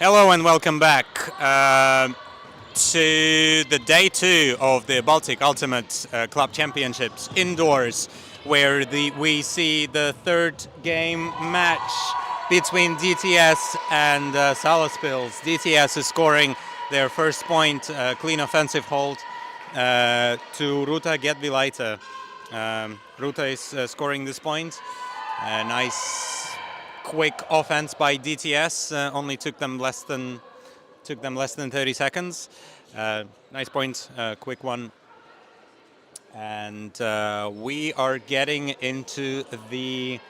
Hello and welcome back to the day 2 of the Baltic Ultimate Club Championships indoors, where we see the third game match between DTS and Salaspils. DTS is scoring their first point, clean offensive hold to Ruta Gedvilaite. Ruta is scoring this point. Nice quick offense by DTS. Only took them less than 30 seconds. Nice point, quick one. And we are getting into the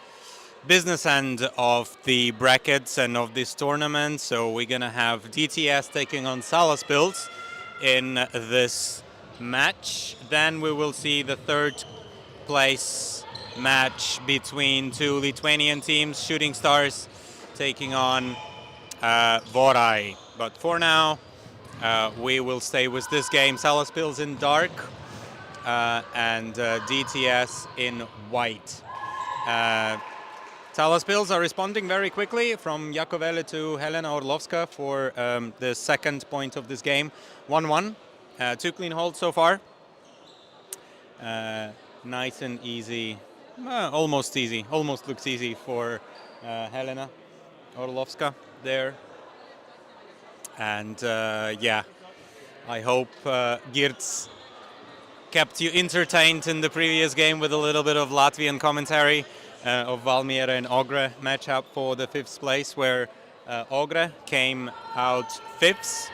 business end of the brackets and of this tournament. So we're gonna have DTS taking on Salaspils in this match. Then we will see the third place match between two Lithuanian teams, Shooting Stars taking on Vorai. But for now, we will stay with this game. Salaspils in dark and DTS in white. Salaspils are responding very quickly from Jakovele to Helena Orlovska for the second point of this game. 1-1, 2 clean holds so far. Nice and easy, almost easy, almost looks easy for Helena Orlovska there. And yeah, I hope Girts kept you entertained in the previous game with a little bit of Latvian commentary of Valmiera and Ogre matchup for the 5th place, where Ogre came out 5th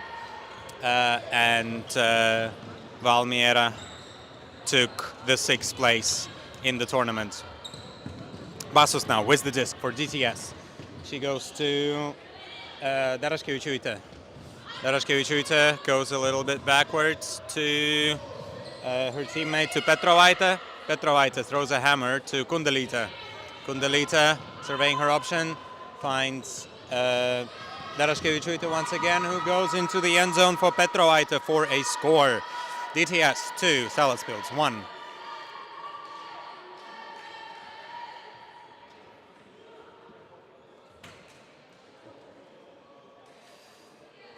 and Valmiera took the 6th place in the tournament. Basos now with the disc for DTS. She goes to Darashkevičiūtė. Darashkevičiūtė goes a little bit backwards to her teammate, to Petrovaite. Petrovaite throws a hammer to Kundalita. Kundalita, surveying her option, finds Darashkevičiūtė once again, who goes into the end zone for Petrovaite for a score. DTS 2, Salaspils 1.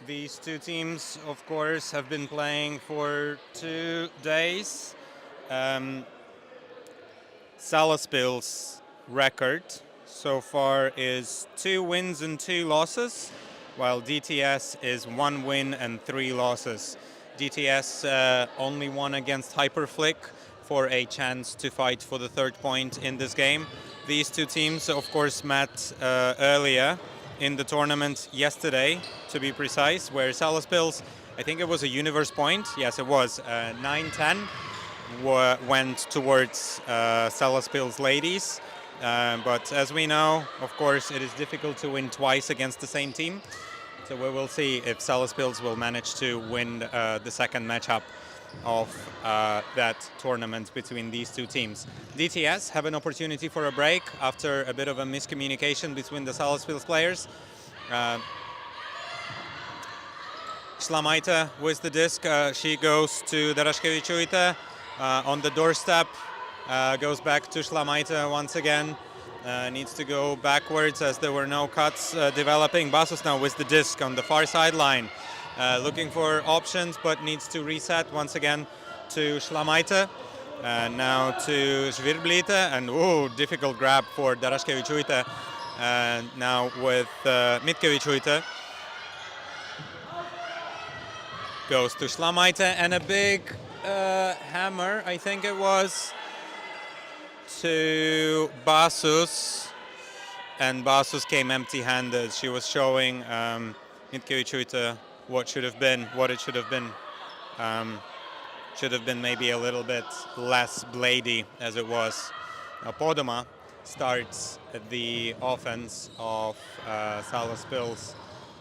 These two teams, of course, have been playing for 2 days. Salaspils' record so far is 2 wins and 2 losses, while DTS is 1 win and 3 losses. DTS only won against Hyperflick for a chance to fight for the 3rd point in this game. These two teams, of course, met earlier in the tournament yesterday, to be precise, where Salaspils, I think it was a universe point. Yes, it was. 9-10 went towards Salaspils ladies. But as we know, of course, it is difficult to win twice against the same team. So we will see if Salaspils will manage to win the second matchup of that tournament between these two teams. DTS have an opportunity for a break after a bit of a miscommunication between the Salaspils players. Šlamaite with the disc, she goes to Darashkevičiūtė on the doorstep, goes back to Šlamaite once again. Needs to go backwards as there were no cuts developing. Basos now with the disc on the far sideline. Looking for options, but needs to reset once again to Šlamaite. Now to Žvirblite, and difficult grab for Darashkevičiūtė. Now with Mitkevičiūtė. Goes to Šlamaite, and a big hammer, I think it was, to Basos. And Basos came empty-handed. She was showing Mitkevičiūtė what it should have been. Should have been maybe a little bit less blady as it was. Now Podoma starts the offense of Salaspils.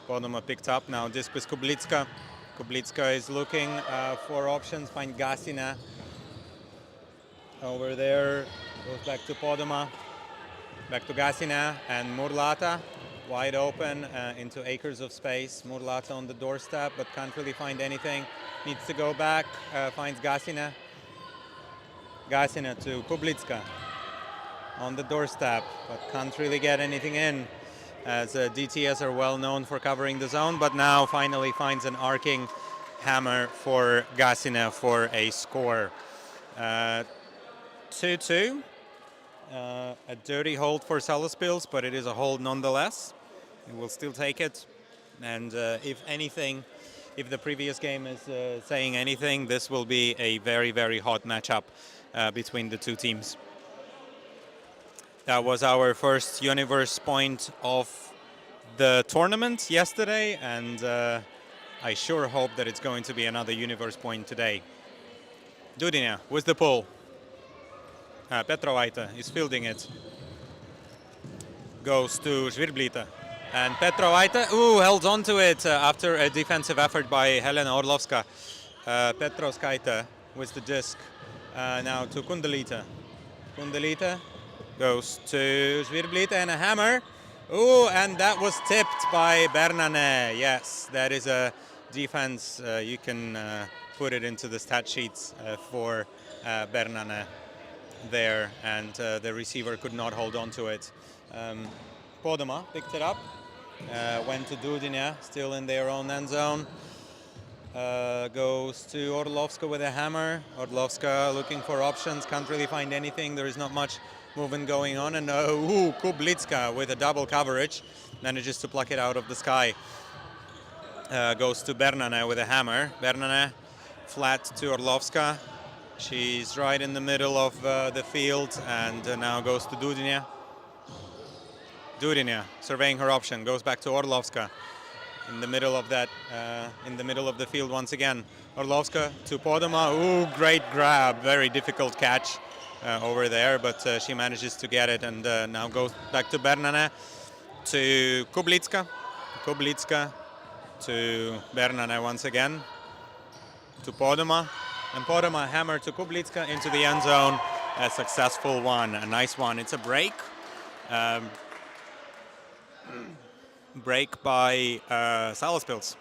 Podoma picked up now disc with Kublitska. Kublitska is looking for options, find Gasina over there, goes back to Podoma, back to Gasina, and Murlata wide open into acres of space. Murlata on the doorstep, but can't really find anything. Needs to go back, finds Gasina. Gasina to Kublitska on the doorstep, but can't really get anything in. as DTS are well known for covering the zone, but now finally finds an arcing hammer for Gasina for a score. 2-2. A dirty hold for Salaspils, but it is a hold nonetheless. We will still take it. And if anything, if the previous game is saying anything, this will be a very, very hot matchup between the two teams. That was our first universe point of the tournament yesterday, and I sure hope that it's going to be another universe point today. Dudina with the pull. Petrovaita is fielding it. Goes to Žvirblīte. And Petrovaita, held on to it after a defensive effort by Helena Orlovska. Petrovskaite with the disc. Now to Kundalita. Kundalita goes to Žvirblīte and a hammer. And that was tipped by Bernane. Yes, that is a defense. You can put it into the stat sheets for Bernane there, and the receiver could not hold on to it. Podoma picked it up, went to Dudina, still in their own end zone. Goes to Orlovska with a hammer. Orlovska looking for options, can't really find anything. There is not much movement going on, and Kublitska with a double coverage manages to pluck it out of the sky. Goes to Bernane with a hammer. Bernane flat to Orlovska. She's right in the middle of the field, and now goes to Dudina. Dudina surveying her option, goes back to Orlovska in the middle of that, in the middle of the field once again. Orlovska to Podoma. Great grab, very difficult catch over there, but she manages to get it, and now goes back to Bernane, to Kublitska. Kublitska to Bernane once again, to Podoma. And Podoma hammer to Kublitska into the end zone. A successful one, a nice one. It's a break. Break by Salaspils.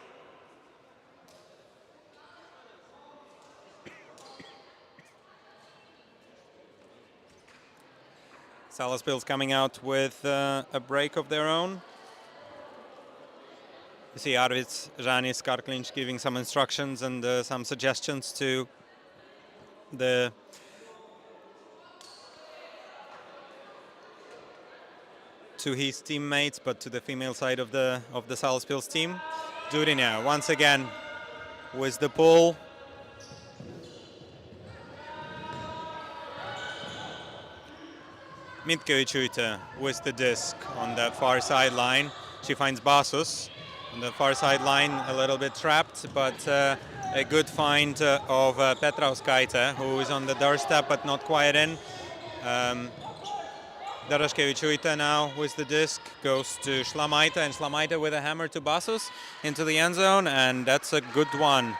Salaspils coming out with a break of their own. You see Arvids, Žanis, Karklinch giving some instructions and some suggestions to his teammates, but to the female side of the Salaspils team. Dudina once again with the pull. Mitkevičiūtė with the disc on the far sideline. She finds Basus on the far sideline, a little bit trapped, but a good find of Petrovskaite, who is on the doorstep but not quite in. Daraškevičiūtė now with the disc goes to Šlamaite, and Šlamaite with a hammer to Basus into the end zone, and that's a good one.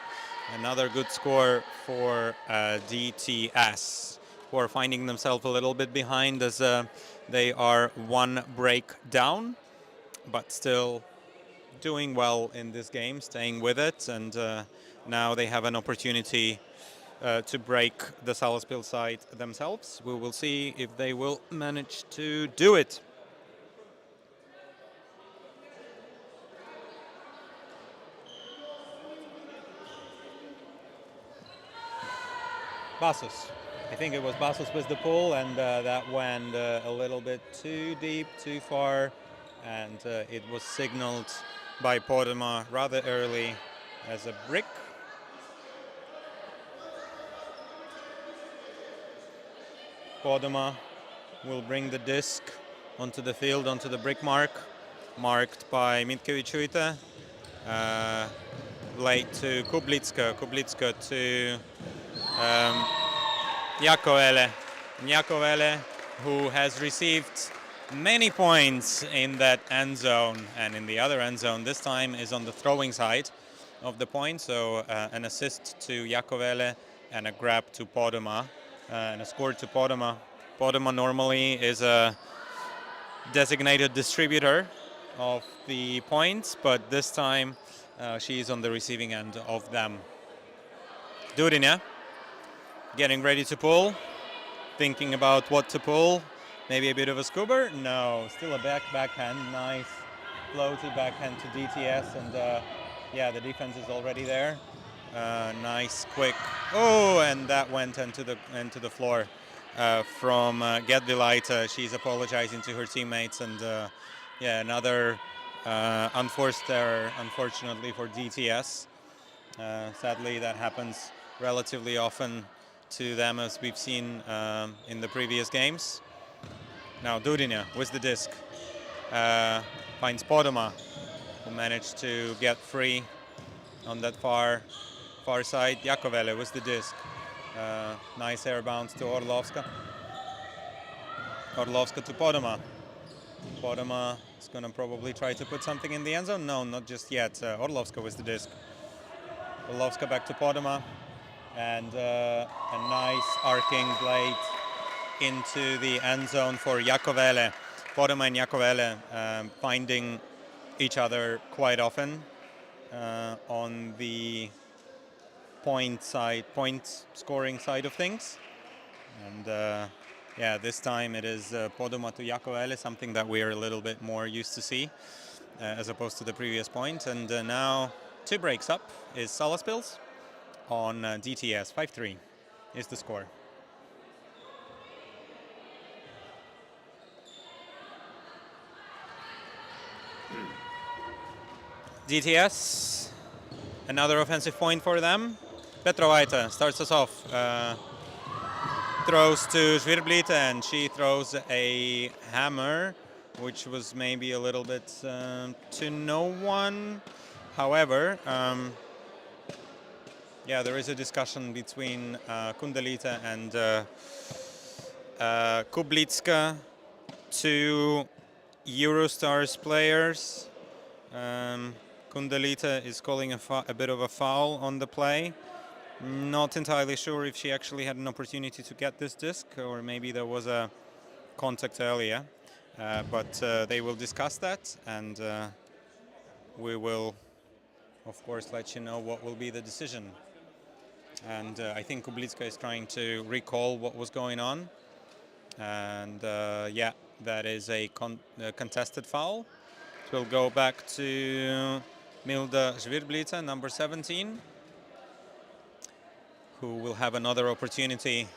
Another good score for DTS, who are finding themselves a little bit behind as they are one break down, but still doing well in this game, staying with it, and now they have an opportunity to break the Salaspils side themselves. We will see if they will manage to do it. Basus. I think it was Basus with the pull, and that went a little bit too deep, too far, and it was signaled by Podoma rather early as a brick. Podoma will bring the disc onto the field, onto the brick mark, marked by Mitkevičiūtė. Late to Kublitska, Kublitska to Jakovele. Jakovele, who has received many points in that end zone, and in the other end zone this time is on the throwing side of the point. So an assist to Jakovele and a grab to Podoma and a score to Podoma. Podoma normally is a designated distributor of the points, but this time she is on the receiving end of them. Dudina getting ready to pull, thinking about what to pull. Maybe a bit of a scuba? No, still a backhand. Nice floaty backhand to DTS, and yeah, the defense is already there. Nice, quick. Oh, and that went into the floor from Gedvilaite. She's apologizing to her teammates, and yeah, another unforced error, unfortunately for DTS. Sadly, that happens relatively often to them, as we've seen in the previous games. Now Dudina with the disc finds Podoma, who managed to get free on that far side. Jakovele with the disc. Nice air bounce to Orlovska. Orlovska to Podoma. Podoma is going to probably try to put something in the end zone. No, not just yet. Orlovska with the disc. Orlovska back to Podoma. And a nice arcing blade into the end zone for Jakovele. Podoma and Jakovele finding each other quite often on the point scoring side of things. And yeah, this time it is Podoma to Jakovele, something that we are a little bit more used to see as opposed to the previous point. And now 2 breaks up is Salaspils on DTS. 5-3 is the score. DTS, another offensive point for them. Petrovaite starts us off. Throws to Žvirblīte, and she throws a hammer, which was maybe a little bit to no one. However, yeah, there is a discussion between Kundelīte and Kublitska, 2 Eurostars players. Kundelīte is calling a bit of a foul on the play. Not entirely sure if she actually had an opportunity to get this disc, or maybe there was a contact earlier. But they will discuss that, and we will, of course, let you know what will be the decision. And I think Kublitska is trying to recall what was going on. And yeah, that is a contested foul. It will go back to Milda Žvirblīte, number 17, who will have another opportunity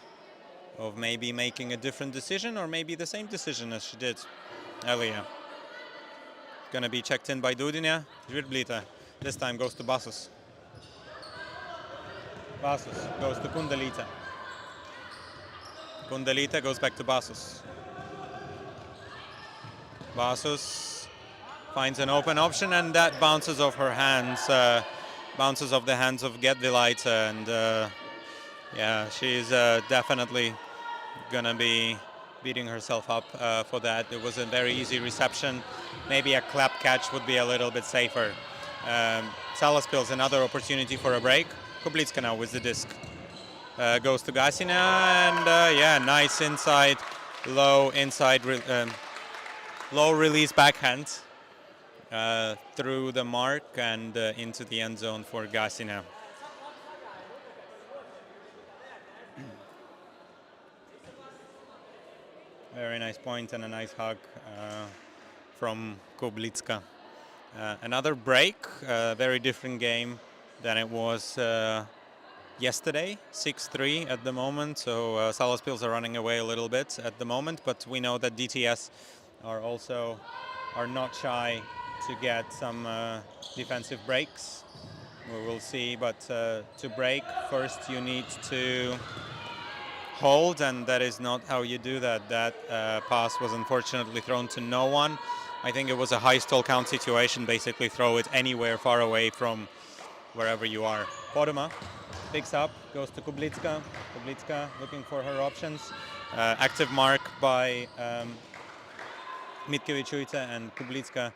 of maybe making a different decision, or maybe the same decision as she did earlier. Gonna be checked in by Dudina. Žvirblīte this time goes to Basus. Basus goes to Kundelīte. Kundelīte goes back to Basus. Basus finds an open option, and that bounces off her hands, bounces off the hands of Gedvilaite, and yeah, she's definitely gonna be beating herself up for that. It was a very easy reception. Maybe a clap catch would be a little bit safer. Salaspils, another opportunity for a break. Kublitska now with the disc. Goes to Gasina, and yeah, nice inside, low release backhand through the mark and into the end zone for Gasina. Very nice point and a nice hug from Kublitska. Another break, very different game than it was yesterday, 6-3 at the moment. So Salaspils are running away a little bit at the moment, but we know that DTS are not shy to get some defensive breaks. We will see, but to break, first you need to hold, and that is not how you do that. That pass was unfortunately thrown to no one. I think it was a high stall count situation, basically throw it anywhere far away from wherever you are. Podoma picks up, goes to Kublitska. Kublitska looking for her options. Active mark by Mitkevičiūtė, and Kublitska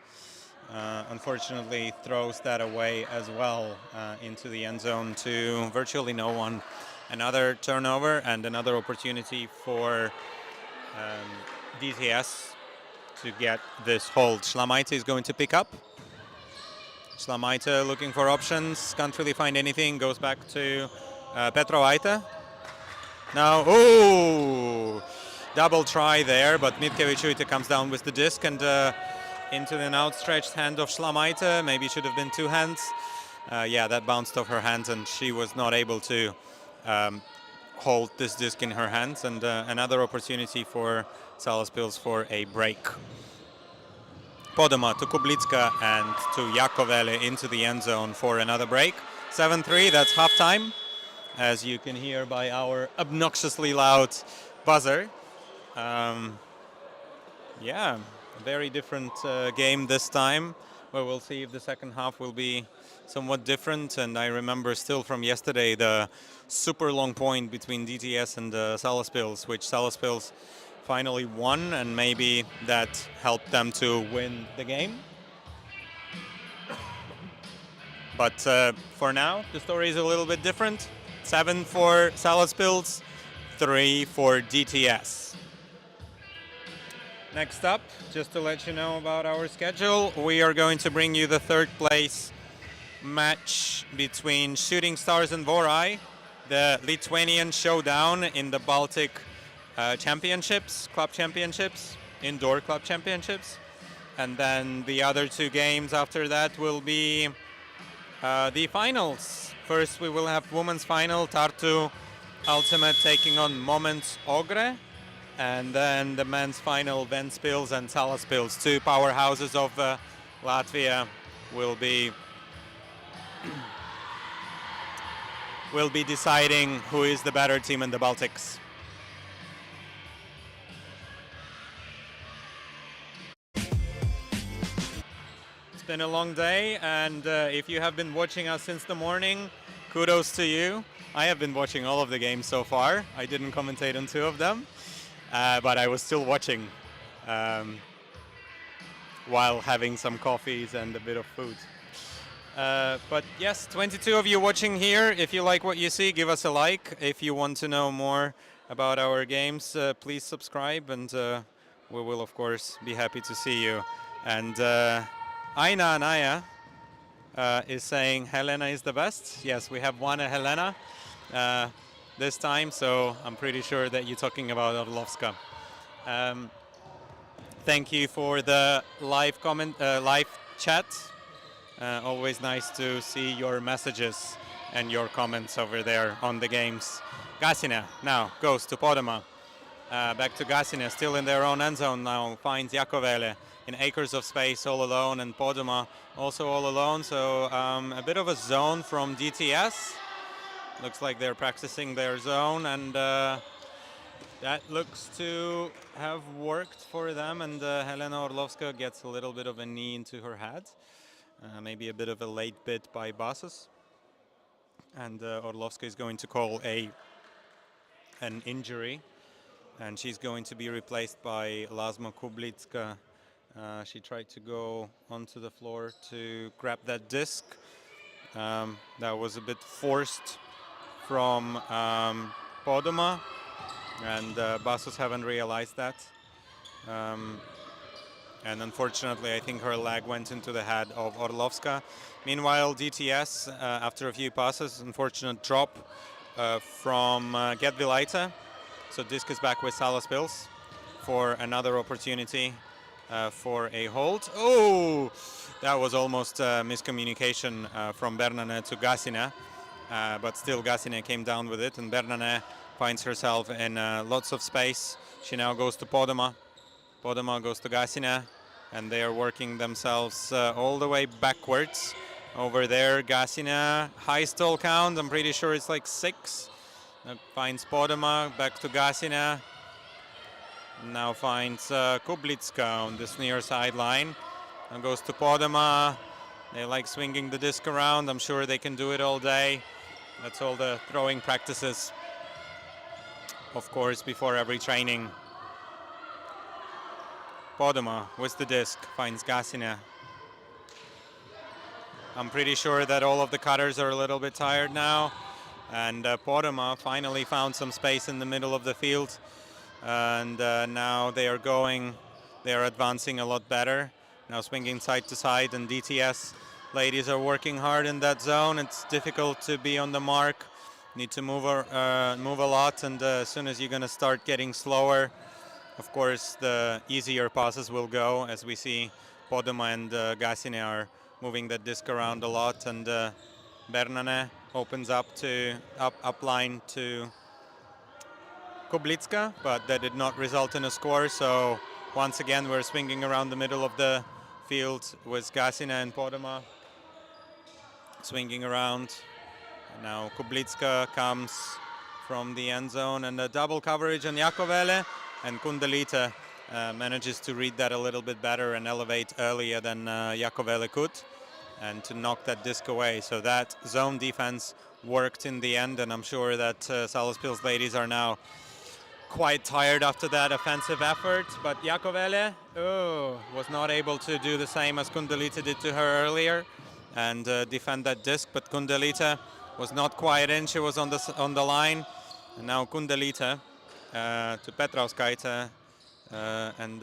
unfortunately throws that away as well into the end zone to virtually no one. Another turnover and another opportunity for DTS to get this hold. Šlamaite is going to pick up. Šlamaite looking for options, can't really find anything, goes back to Petrovaite. Now, oh, double try there, but Mitkevičiūtė comes down with the disc, and into an outstretched hand of Schlamaite. Maybe should have been two hands. Yeah, that bounced off her hands, and she was not able to hold this disc in her hands. And another opportunity for Salaspils for a break. Podoma to Kublicka and to Jakovele into the end zone for another break. 7-3, that's halftime, as you can hear by our obnoxiously loud buzzer. Yeah, very different game this time, but we'll see if the second half will be somewhat different. And I remember still from yesterday the super long point between DTS and Salaspils, which Salaspils finally won, and maybe that helped them to win the game. But for now, the story is a little bit different. 7 for Salaspils, 3 for DTS. Next up, just to let you know about our schedule, we are going to bring you the third place match between Shooting Stars and Vorai, the Lithuanian showdown in the Baltic championships, club championships, indoor club championships. And then the other two games after that will be the finals. First we will have women's final, Tartu Ultimate taking on Moments Ogre. And then the men's final, Ventspils and Salaspils, two powerhouses of Latvia, will be deciding who is the better team in the Baltics. It's been a long day, and if you have been watching us since the morning, kudos to you. I have been watching all of the games so far. I didn't commentate on two of them. But I was still watching while having some coffees and a bit of food. But yes, 22 of you watching here. If you like what you see, give us a like. If you want to know more about our games, please subscribe, and we will, of course, be happy to see you. And Aina Anaya is saying Helena is the best. Yes, we have one Helena this time, so I'm pretty sure that you're talking about Orlovska. Thank you for the live chat. Always nice to see your messages and your comments over there on the games. Gasina now goes to Podoma. Back to Gasina, still in their own end zone now, finds Jakovele in acres of space all alone, and Podoma also all alone, so a bit of a zone from DTS. Looks like they're practicing their zone, and that looks to have worked for them, and Helena Orlovska gets a little bit of a knee into her head. Maybe a bit of a late bit by Basus. And Orlovska is going to call an injury, and she's going to be replaced by Lazma Kublicka. She tried to go onto the floor to grab that disc. That was a bit forced from Podoma, and Basus haven't realized that. And unfortunately, I think her leg went into the head of Orlovska. Meanwhile, DTS, after a few passes, unfortunate drop from Gedvilaite. So disc is back with Salaspils for another opportunity for a hold. Oh, that was almost miscommunication from Bernane to Gasina. But still Gasina came down with it, and Bernane finds herself in lots of space. She now goes to Podoma. Podoma goes to Gasina, and they are working themselves all the way backwards. Over there, Gasina, high stall count, I'm pretty sure it's like 6. Finds Podoma, back to Gasina. Now finds Kublicka on this near sideline. And goes to Podoma. They like swinging the disc around. I'm sure they can do it all day. That's all the throwing practices, of course, before every training. Podoma with the disc finds Gasina. I'm pretty sure that all of the cutters are a little bit tired now. And Podoma finally found some space in the middle of the field. And now they are advancing a lot better. Now swinging side to side, and DTS ladies are working hard in that zone. It's difficult to be on the mark. Need to move a lot, and as soon as you're going to start getting slower, of course, the easier passes will go, as we see Podoma and Gasine are moving the disc around a lot, and Bernane opens up line to Kublitska, but that did not result in a score. So once again, we're swinging around the middle of the field with Gasine and Podoma swinging around. And now Kublitska comes from the end zone, and a double coverage on Jakovele, and Kundalita manages to read that a little bit better and elevate earlier than Jakovele could, and to knock that disc away. So that zone defense worked in the end, and I'm sure that Salaspils ladies are now quite tired after that offensive effort. But Jakovele was not able to do the same as Kundalita did to her earlier and defend that disc, but Kundalita was not quite in. She was on the line, and now Kundalita to Petrauskaite, and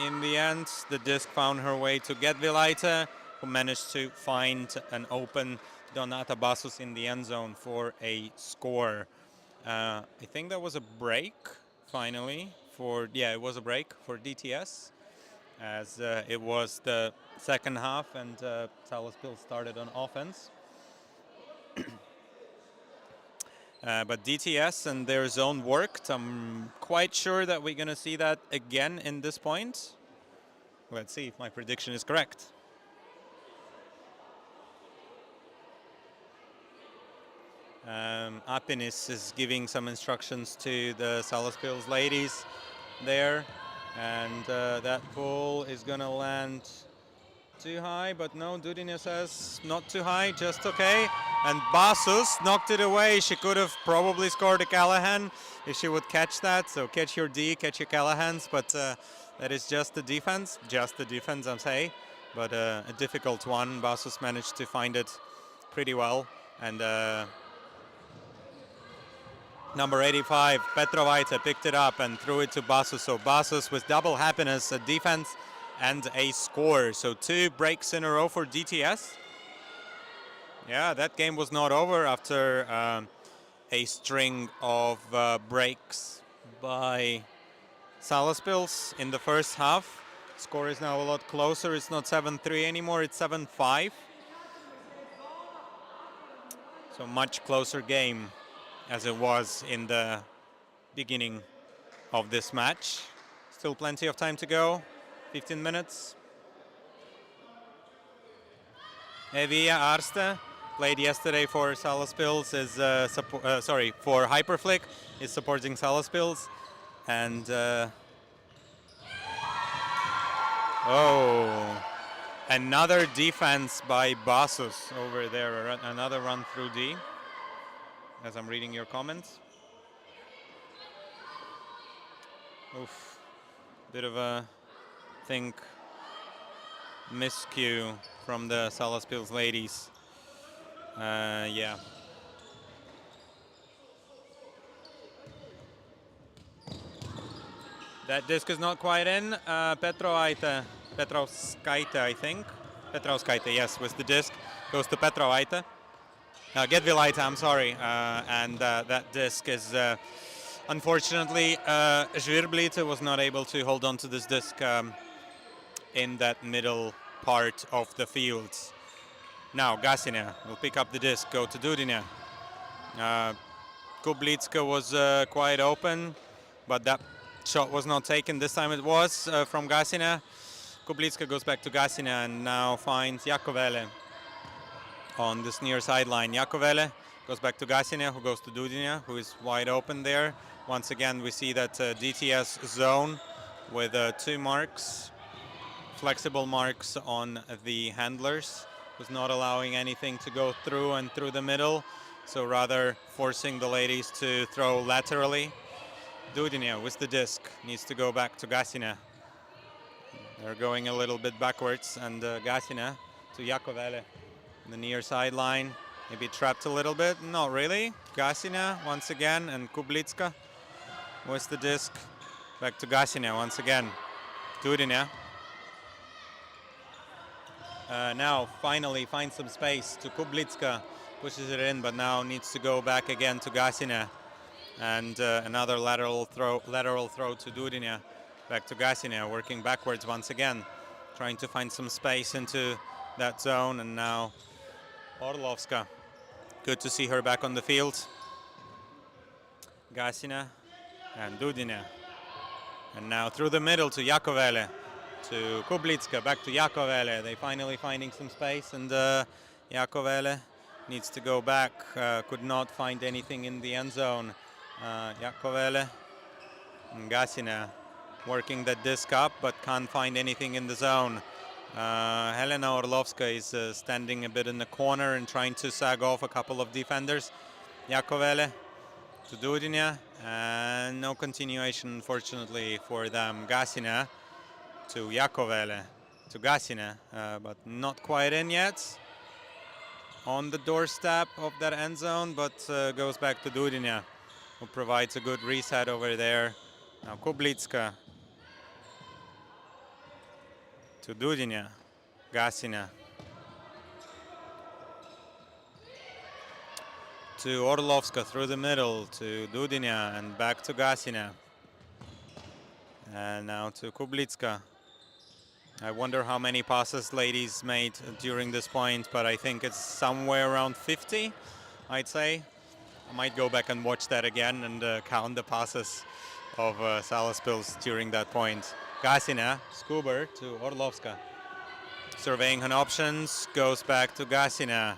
in the end the disc found her way to Gedvilaite, who managed to find an open Donata Basus in the end zone for a score. I think that was a break finally it was a break for DTS, as it was the second half and Salaspils started on offense. But DTS and their zone worked. I'm quite sure that we're going to see that again in this point. Let's see if my prediction is correct. Apinis is giving some instructions to the Salaspils ladies there, and that ball is going to land too high, but no, Dudina says not too high, just okay. And Basus knocked it away. She could have probably scored a Callahan if she would catch that. So catch your D, catch your Callahans, but that is just the defense. Just the defense, I'm saying. But a difficult one. Basus managed to find it pretty well. And number 85, Petrovaite, picked it up and threw it to Basus. So Basus with double happiness, a defense and a score. So 2 breaks in a row for DTS. Yeah, that game was not over after a string of breaks by Salaspils in the first half. Score is now a lot closer. It's not 7-3 anymore, it's 7-5. So much closer game as it was in the beginning of this match. Still plenty of time to go, 15 minutes. Evija Arste played yesterday for Salaspils, is for Hyperflick, is supporting Salaspils, and another defense by Basus over there, another run through D, as I'm reading your comments. Oof, bit of a, miscue from the Salaspils ladies. Yeah. That disc is not quite in. Petrauskaite, I think. Petrauskaite, yes, with the disc. Goes to Petrauskaite. Gedvilaite, I'm sorry. And that disc is, unfortunately, Žvirblīte was not able to hold on to this disc in that middle part of the field. Now Gasine will pick up the disc, go to Dudina. Kublitska was quite open, but that shot was not taken. This time it was from Gasine. Kublitska goes back to Gasine and now finds Jakovele on this near sideline. Jakovele goes back to Gasine, who goes to Dudina, who is wide open there. Once again, we see that DTS zone with 2 marks, flexible marks on the handlers, was not allowing anything to go through and through the middle, so rather forcing the ladies to throw laterally. Dudina with the disc needs to go back to Gasine. They're going a little bit backwards, and Gasine to Jakovele on the near sideline. Maybe trapped a little bit, not really. Gasine once again, and Kublitska with the disc. Back to Gasine once again. Dudina. Now finally finds some space to Kublitska, pushes it in, but now needs to go back again to Gasine, and another lateral throw to Dudina, back to Gasine, working backwards once again. trying to find some space into that zone, and now Orlovska. Good to see her back on the field. Gasina and Dudina. And now through the middle to Jakovele, to Kublitska, back to Jakovele. They finally finding some space, and Jakovele needs to go back. Could not find anything in the end zone. Jakovele and Gasina working that disc up, but can't find anything in the zone. Helena Orlovska is standing a bit in the corner and trying to sag off a couple of defenders. Jakovele to Dudina, and no continuation, unfortunately, for them. Gasina to Jakovele, to Gasina, but not quite in yet. On the doorstep of that end zone, but goes back to Dudina, who provides a good reset over there. Now Kublitska to Dudina, Gasina to Orlovska through the middle to Dudina and back to Gasina. And now to Kublitska. I wonder how many passes ladies made during this point, but I think it's somewhere around 50, I'd say. I might go back and watch that again and count the passes of Salaspils during that point. Gasina, Skuber to Orlovska. Surveying her options, goes back to Gasina.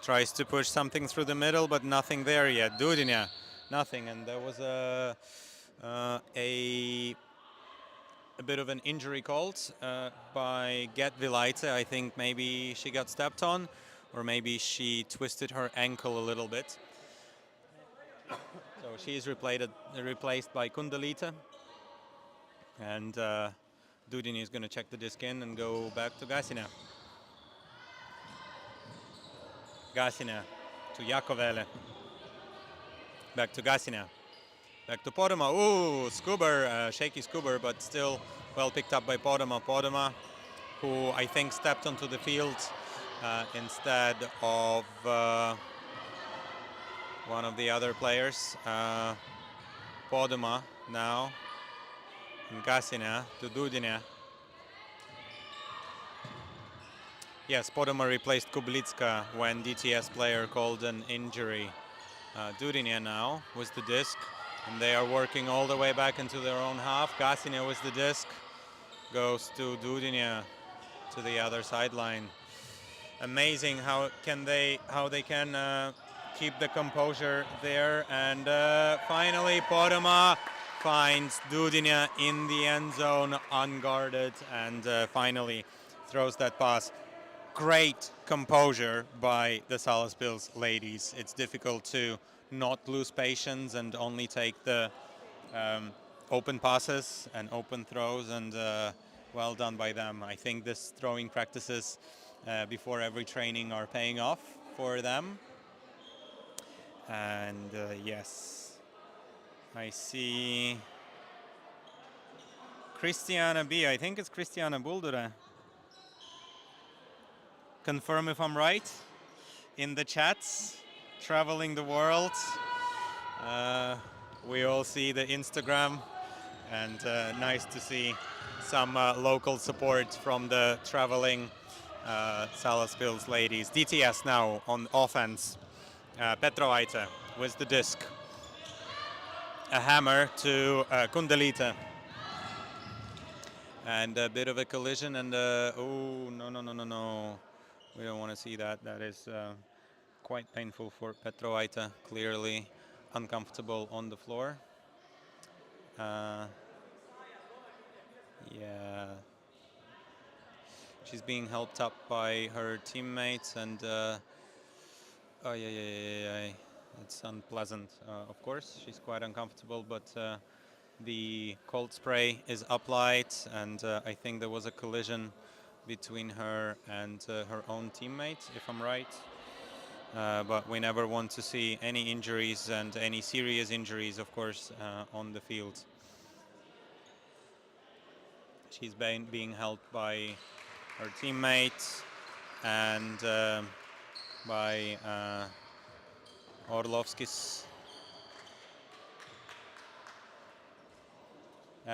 Tries to push something through the middle, but nothing there yet. Dudina, nothing. And there was a bit of an injury called by Getvilaite. I think maybe she got stepped on, or maybe she twisted her ankle a little bit. So she is replaced by Kundalita. And Dudina is going to check the disc in and go back to Gasina. Gasina to Jakovele. Back to Gasina. Back to Podoma. Ooh, Skuber, shaky Skuber, but still well picked up by Podoma. Podoma, who I think stepped onto the field instead of one of the other players. Podoma now. And Gasina to Dudina. Yes, Podoma replaced Kublitska when DTS player called an injury. Dudina now with the disc, and they are working all the way back into their own half. Gasina with the disc goes to Dudina to the other sideline. Amazing how they can keep the composure there, and finally Podoma finds Dudina in the end zone unguarded, and finally throws that pass. Great composure by the Salaspils ladies. It's difficult to not lose patience and only take the open passes and open throws, and well done by them. I think this throwing practices before every training are paying off for them. And yes, I see Christiana B. I think it's Christiana Buldure. Confirm if I'm right in the chats, traveling the world. We all see the Instagram, and nice to see some local support from the traveling Salaspils ladies. DTS now on offense. Petrovaite with the disc. A hammer to Kundalita. And a bit of a collision, and oh, no. We don't want to see that. That is quite painful for Petrovaite. Clearly uncomfortable on the floor. Yeah. She's being helped up by her teammates, and oh yeah. It's unpleasant. Of course, she's quite uncomfortable, but the cold spray is applied, and I think there was a collision between her and her own teammate, if I'm right. But we never want to see any injuries, and any serious injuries, of course, on the field. She's being helped by her teammate and by Orlovskis.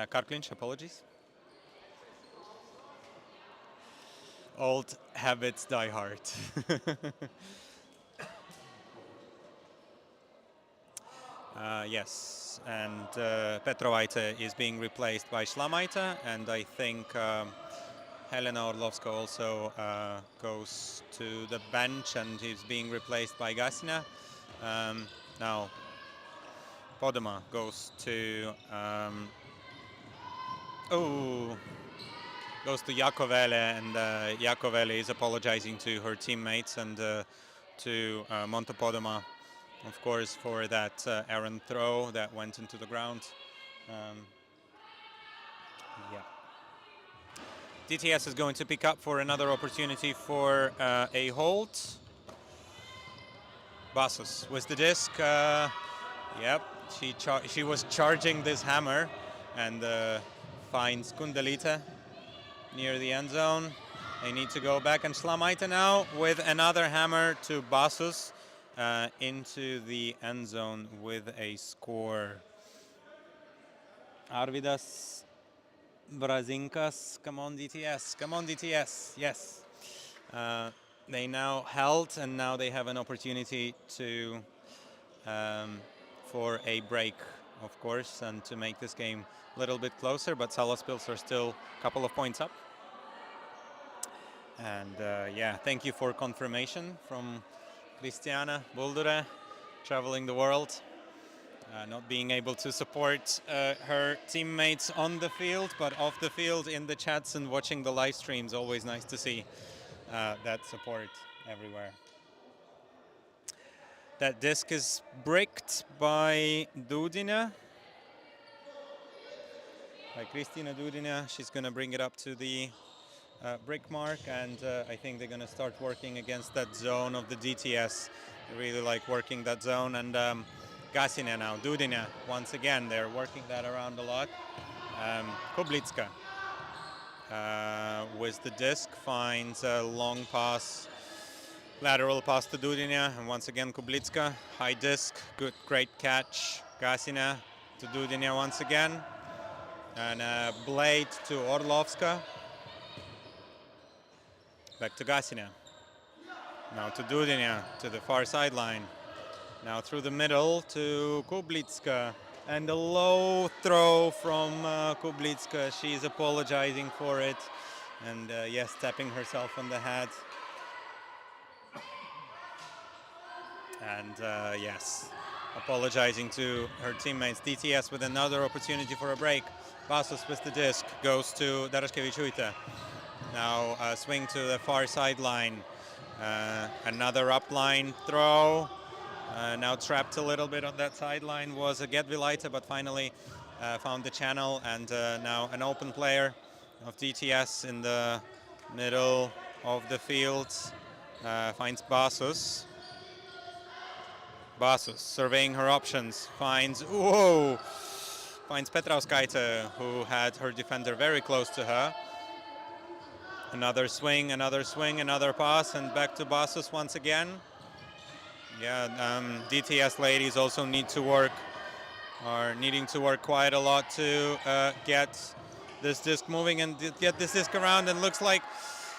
Car clinch, apologies. Old habits die hard. Yes, and Petrovaite is being replaced by Šlamaite, and I think Helena Orlovska also goes to the bench and is being replaced by Gasina. Now Podoma goes to goes to Jakovele, and Jakovele is apologizing to her teammates and to Montepodoma, of course, for that errant throw that went into the ground. Yeah. DTS is going to pick up for another opportunity for a hold. Basos with the disc. Yep, she was charging this hammer and finds Kundalita near the end zone. They need to go back, and Šlamaite now with another hammer to Basos into the end zone with a score. Arvidas Brazinkas, come on DTS, come on DTS, yes. They now held, and now they have an opportunity to for a break, of course, and to make this game a little bit closer, but Salaspils are still a couple of points up. And yeah, thank you for confirmation from Christiana Buldure, traveling the world, not being able to support her teammates on the field, but off the field in the chats and watching the live streams. Always nice to see that support everywhere. That disc is bricked by Dudina, by Kristina Dudina. She's going to bring it up to the brick mark, and I think they're going to start working against that zone of the DTS. They really like working that zone, and Gasina now, Dudina, once again, they're working that around a lot. Kublitska with the disc finds a long pass, lateral pass to Dudina, and once again Kublitska, high disc, great catch. Gasina to Dudina once again, and blade to Orlovska. Back to Gasina. Now to Dudina, to the far sideline. Now through the middle to Kublitska. And a low throw from Kublitska. She's apologizing for it. And yes, tapping herself on the head. And yes, apologizing to her teammates. DTS with another opportunity for a break. Basos with the disc goes to Darashkevičiūtė. Now a swing to the far sideline. Another upline throw. Now trapped a little bit on that sideline was a Gedvilaite, but finally found the channel, and now an open player of DTS in the middle of the field finds Basos. Basos surveying her options, finds Petrauskaite, who had her defender very close to her. Another swing, another pass, and back to Basos once again. Yeah, DTS ladies also need to work, are needing to work quite a lot to get this disc moving and get this disc around. And looks like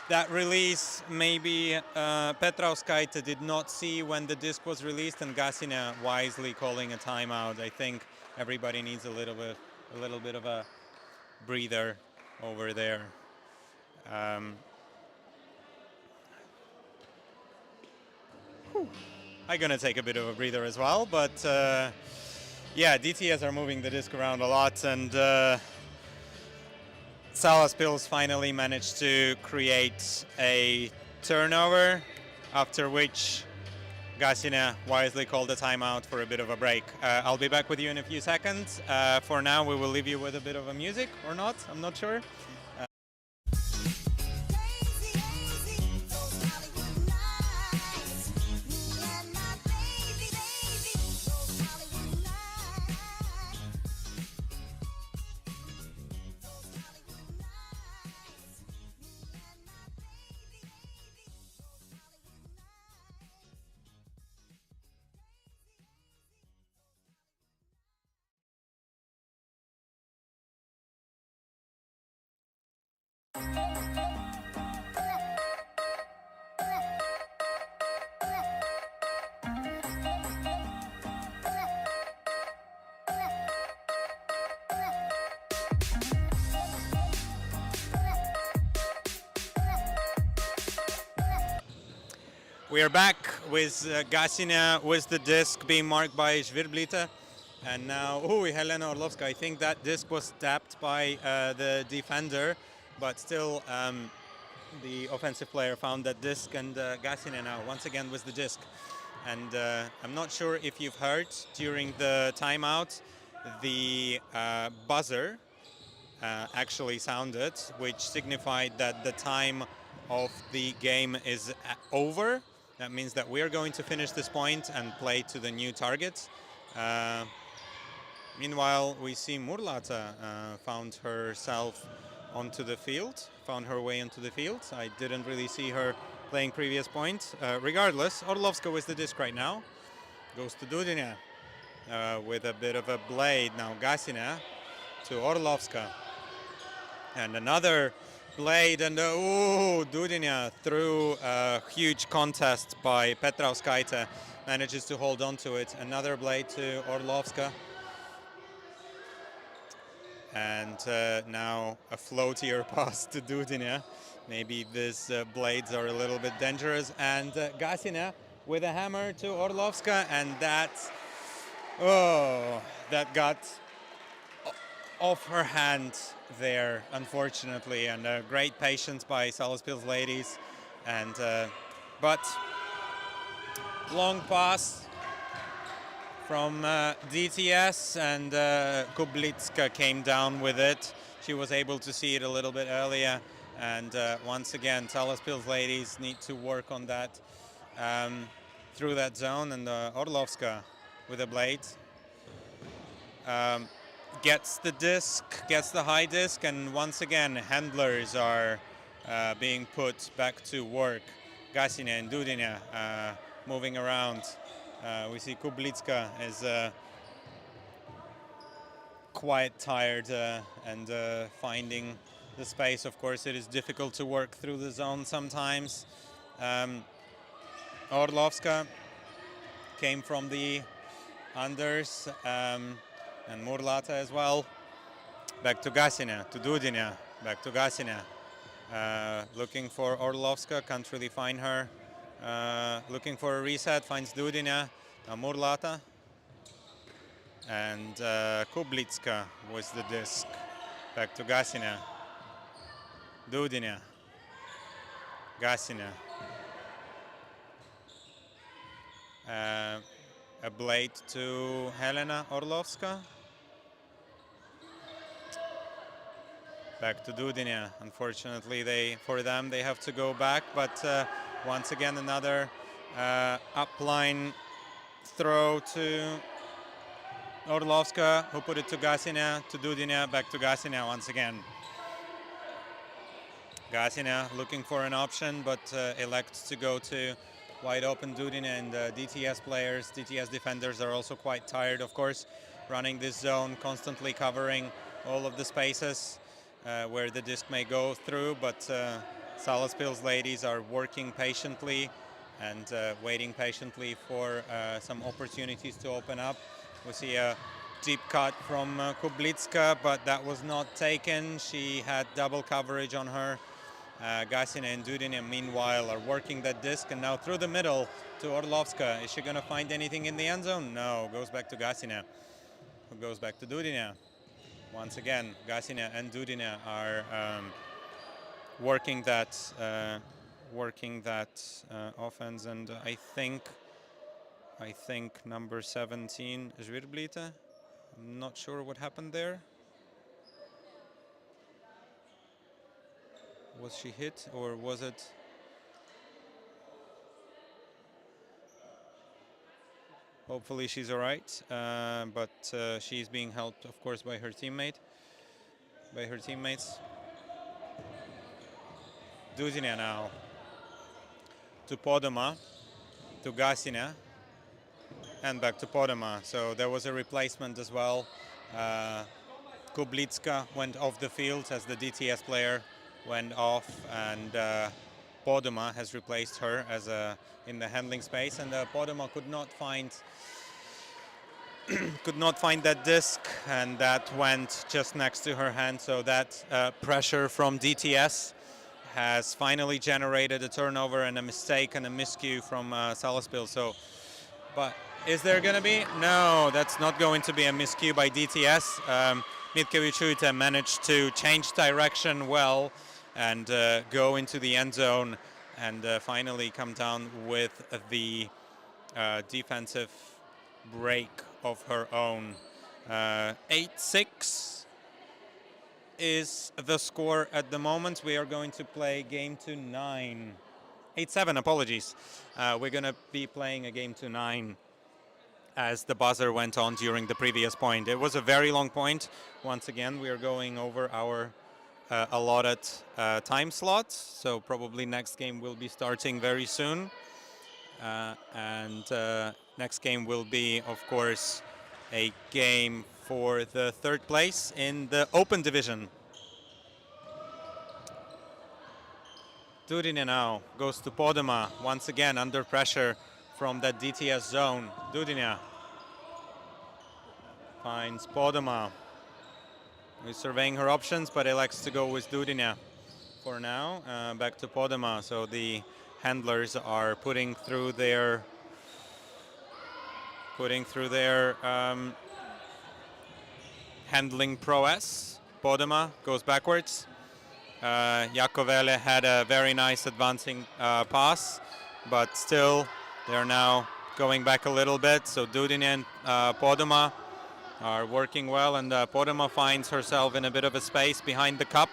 that release, maybe Petrauskaite did not see when the disc was released, and Gasina wisely calling a timeout. I think everybody needs a little bit of a breather over there. I'm gonna take a bit of a breather as well, but yeah, DTS are moving the disc around a lot, and Salaspils finally managed to create a turnover, after which Gasina wisely called a timeout for a bit of a break. I'll be back with you in a few seconds. For now, we will leave you with a bit of a music, or not, I'm not sure. We are back with Gasina with the disc being marked by Žvirblita. And now, Helena Orlovska. I think that disc was tapped by the defender, but still the offensive player found that disc, and Gasina now once again with the disc. And I'm not sure if you've heard during the timeout, the buzzer actually sounded, which signified that the time of the game is over. That means that we are going to finish this point and play to the new target. Meanwhile, we see Murlata found herself onto the field, found her way onto the field. I didn't really see her playing previous point. Regardless, Orlovska with the disc right now. Goes to Dudina with a bit of a blade. Now Gasina to Orlovska. And another blade, and Dudina through a huge contest by Petrauskaite. Manages to hold on to it. Another blade to Orlovska. And now a floatier pass to Dudina. Maybe these blades are a little bit dangerous. And Gasina with a hammer to Orlovska, and that got off her hand there, unfortunately. And great patience by Salaspils ladies. And but long pass from DTS, and Kublitska came down with it. She was able to see it a little bit earlier, and once again, Salaspils ladies need to work on that through that zone. And Orlovska with a blade gets the disc, gets the high disc, and once again, handlers are being put back to work. Gasina and Dudina moving around. We see Kublitska is quite tired and finding the space. Of course, it is difficult to work through the zone sometimes. Orlovska came from the unders, and Murlata as well. Back to Gasina, to Dudina, back to Gasina. Looking for Orlovska, can't really find her. Looking for a reset, finds Dudina, Murlata, and Kublitska with the disc. Back to Gasina, Dudina, Gasina. A blade to Helena Orlovska. Back to Dudina. Unfortunately, they have to go back, but once again, another upline throw to Orlovska, who put it to Gasina, to Dudina, back to Gasina once again. Gasina looking for an option, but elects to go to wide open Dudina, and DTS players, DTS defenders are also quite tired, of course, running this zone, constantly covering all of the spaces where the disc may go through, but Salaspils ladies are working patiently and waiting patiently for some opportunities to open up. We see a deep cut from Kublitska, but that was not taken. She had double coverage on her. Gasina and Dudina, meanwhile, are working that disc, and now through the middle to Orlovska. Is she going to find anything in the end zone? No, goes back to Gasina, who goes back to Dudina. Once again, Gasina and Dudina are working that offense, and I think number 17, Žvirblita. I'm not sure what happened there. Was she hit, or was it? Hopefully she's all right, but she's being helped, of course, by her teammate, by her teammates. Dudina now to Podoma, to Gasina, and back to Podoma. So there was a replacement as well. Kublitska went off the field as the DTS player went off, and Podoma has replaced her as in the handling space, and Podoma could not find that disc, and that went just next to her hand. So that pressure from DTS has finally generated a turnover and a mistake and a miscue from Salaspils. So, but is there going to be? No, that's not going to be a miscue by DTS. Mitkevičiūtė managed to change direction well and go into the end zone and finally come down with the defensive break of her own. 8-6 is the score at the moment. We are going to play game to 9. 8-7, apologies. We're going to be playing a game to 9 as the buzzer went on during the previous point. It was a very long point. Once again, we are going over our allotted time slots, so probably next game will be starting very soon. And next game will be, of course, a game for the third place in the open division. Dudinė now goes to Podema, once again under pressure from that DTS zone. Dudinė finds Podema, who's surveying her options, but elects to go with Dudinė for now. Back to Podema, so the handlers are putting through their handling prowess. Podema goes backwards. Jakovele had a very nice advancing pass, but still they're now going back a little bit. So Dudinė and Podema are working well, and Podema finds herself in a bit of a space behind the cup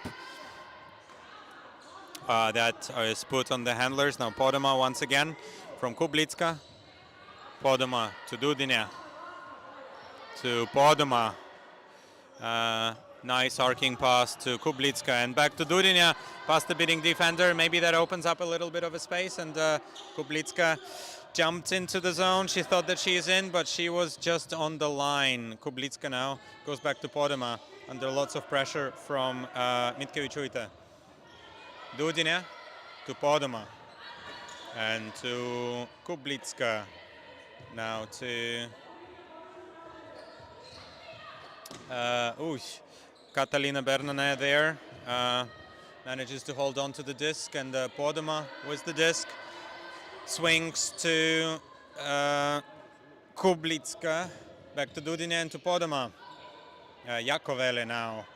that is put on the handlers. Now Podema once again from Kublicka. Podema to Dudinė. To Podema. Nice arcing pass to Kublicka and back to Dudinė, past the bidding defender. Maybe that opens up a little bit of a space, and Kublicka jumped into the zone. She thought that she is in, but she was just on the line. Kublicka now goes back to Podema under lots of pressure from Mitkevičiūtė. Dudinė to Podema and to Kublicka. Now to Katalina Bernané there manages to hold on to the disc, and Podema with the disc swings to Kublicka, back to Dudinė and to Podema. Jakovele now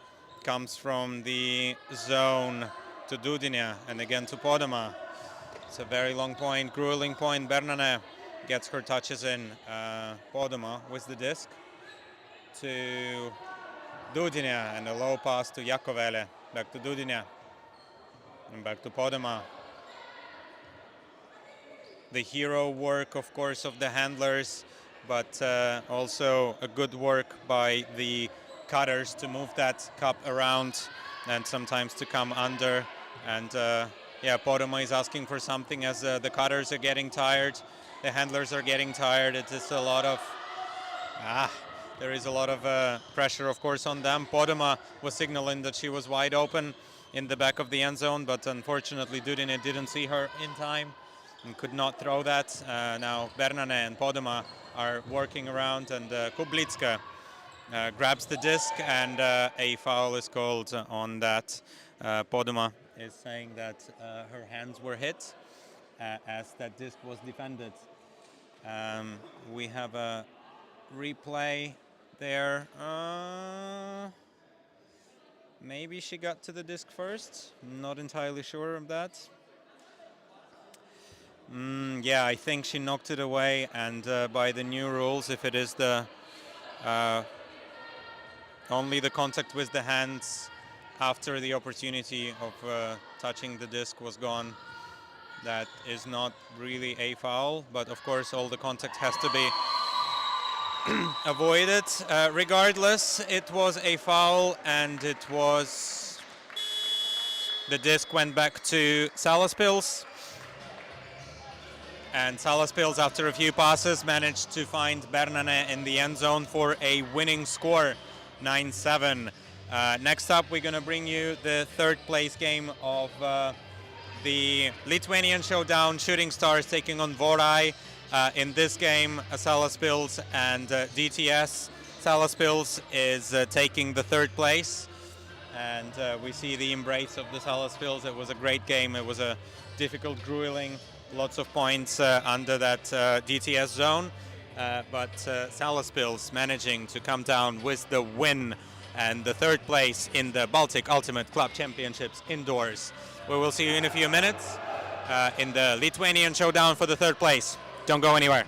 comes from the zone to Dudinė and again to Podema. It's a very long point, grueling point. Bernané gets her touches in. Podema with the disc to Dudinė and a low pass to Jakovele. Back to Dudinė and back to Podema. The hero work, of course, of the handlers, but also a good work by the cutters to move that cup around and sometimes to come under. And yeah, Podema is asking for something as the cutters are getting tired, the handlers are getting tired. It is a lot of there is a lot of pressure, of course, on them. Podema was signaling that she was wide open in the back of the end zone, but unfortunately Dudinė didn't see her in time and could not throw that. Now Bernané and Podema are working around, and Kublicka grabs the disc, and a foul is called on that. Podema is saying that her hands were hit as that disc was defended. We have a replay there. Maybe she got to the disc first. Not entirely sure of that. Yeah, I think she knocked it away, and by the new rules, if it is the only the contact with the hands after the opportunity of touching the disc was gone, that is not really a foul, but of course all the contact has to be avoided. Regardless, it was a foul, and it was the disc went back to Salaspils. And Salaspils, after a few passes, managed to find Bernané in the end zone for a winning score, 9-7. Next up, we're going to bring you the third place game of the Lithuanian Showdown, Shooting Stars taking on Vorai. In this game, Salaspils and DTS. Salaspils is taking the third place, and we see the embrace of the Salaspils. It was a great game. It was a difficult, grueling, lots of points under that DTS zone, but Salaspils managing to come down with the win and the third place in the Baltic Ultimate Club Championships indoors. We will see you in a few minutes in the Lithuanian showdown for the third place. Don't go anywhere.